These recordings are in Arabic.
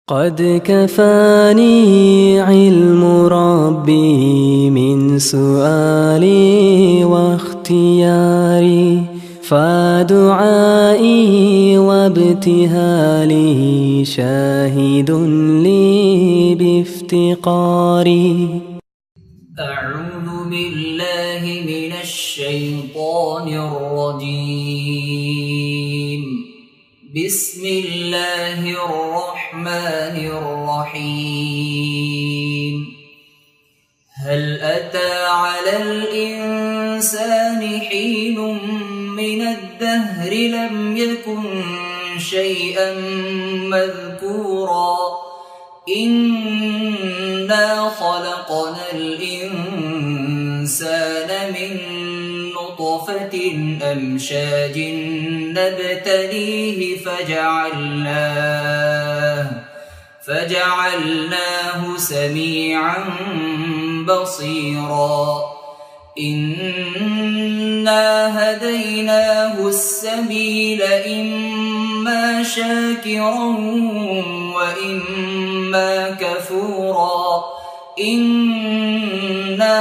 قد كفاني علم ربي من سؤالي واختياري، فدعائي وابتهالي شاهد لي بافتقاري. أعوذ بالله من الشيطان الرجيم. بسم الله الرحمن الرحيم. هل أتى على الإنسان حين من الدهر لم يكن شيئا مذكورا. إنا خلقنا الإنسان من نطفة أمشاج نبتليه فجعلناه سميعا بصيرا. إنا هديناه السبيل إما شاكرا وإما كفورا. إنا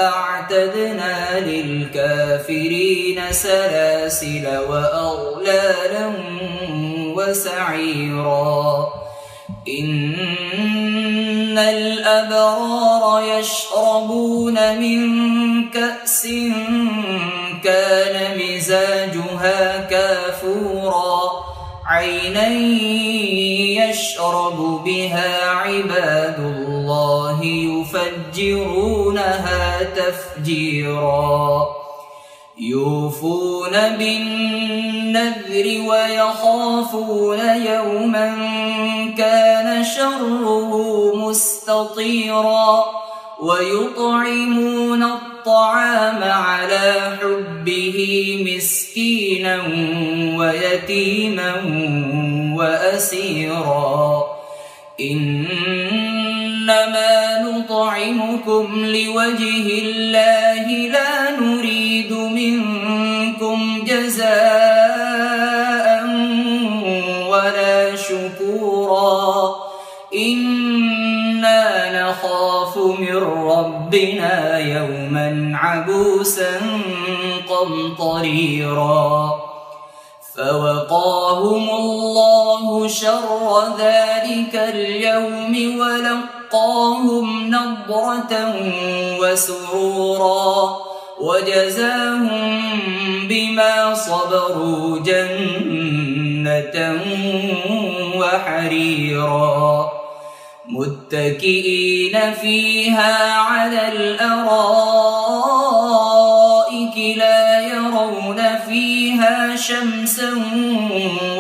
أعتدنا للكافرين سلاسل وأغلالا وسعيرا. إن الأبرار يشربون من كأس كان مزاجها كافورا. عينا يشرب بها عباد الله يفجرونها تفجيرا. يوفون بالنذر ويخافون يوما كان شره مستطيرا. ويطعمون الطعام على حبه مسكينا ويتيما وأسيرا. إنما نطعمكم لوجه الله لا نريد منكم جزاء ولا شكورا. إنا نخاف من ربنا يوما عبوسا قمطريرا. فوقاهم الله شر ذلك اليوم ولقاهم نضرة وسرورا. وجزاهم بما صبروا جنة وحريرا. متكئين فيها على الأرائك لا يرون فيها شمسا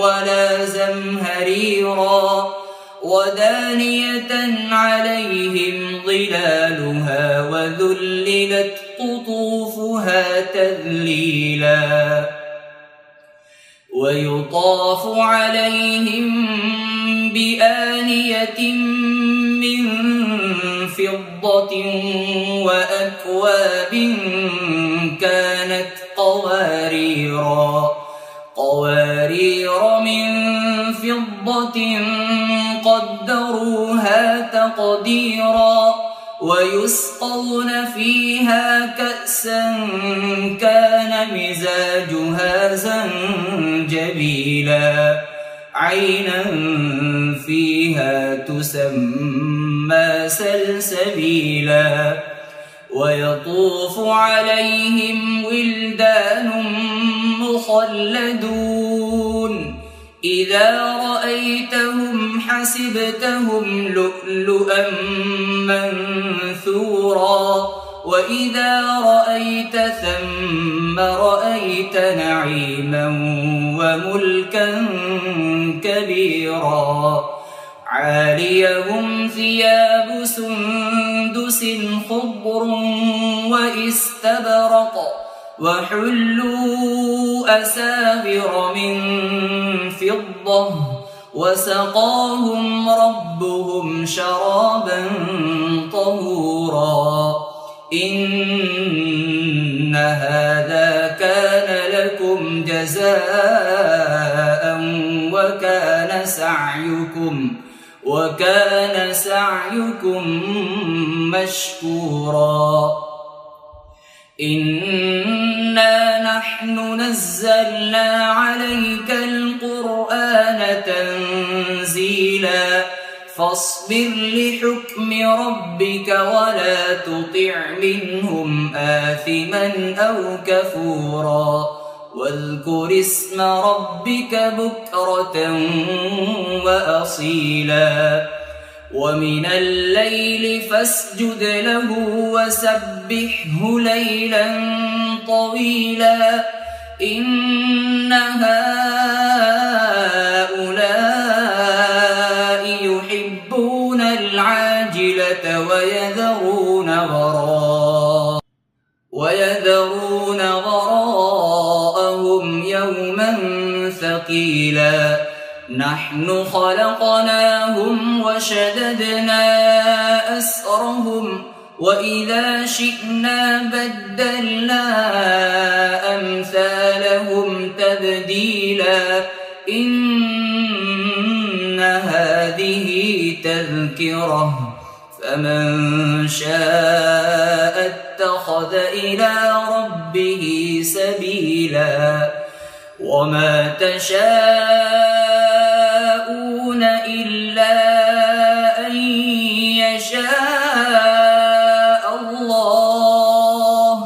ولا زمهريرا. ودانية عليهم ظلالها وذللت قطوفها تذليلا. ويطاف عليهم بآنية من فضة وأكواب كانت قوارير من فضة قدروها تقديرا. ويسقون فيها كأسا كان مزاجها زنجبيلا. عينا فيها تسمى سلسبيلا. ويطوف عليهم ولدان مخلدون إذا رأيتهم حسبتهم لؤلؤا منثورا. وإذا رأيت ثم رأيت نعيما وملكا كبيرا. عاليهم ثياب سندس خضر واستبرق وحلوا أساور من فضة. وسقاهم ربهم شرابا طهورا. إن هذا كان لكم جزاء وكان سعيكم مشكورا إنا نحن نزلنا عليك القرآن تنزيلا فاصبر لحكم ربك ولا تطع منهم آثما أو كفورا واذكر اسم ربك بكرة وأصيلا ومن الليل فاسجد له وسبحه ليلا طويلا إن هؤلاء يحبون العاجلة ويذرون وراءهم يوما ثقيلا نحن خلقناهم وشددنا أسرهم وإذا شئنا بدلنا أمثالهم تبديلا إن هذه تذكرة فمن شاء اتخذ إلى ربه سبيلا وما تشاءون إلا أن يشاء الله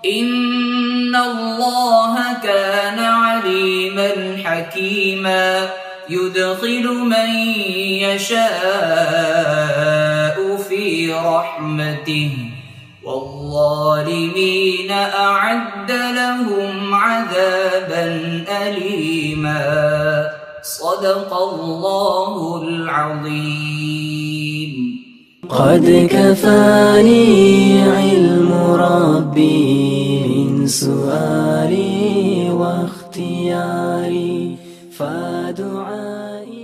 إن الله كان عليما حكيما يدخل من يشاء في رحمته والظالمين أعد لهم عذابا أليما صدق الله العظيم قد كفاني علم ربي من سؤالي واختياري فدعائي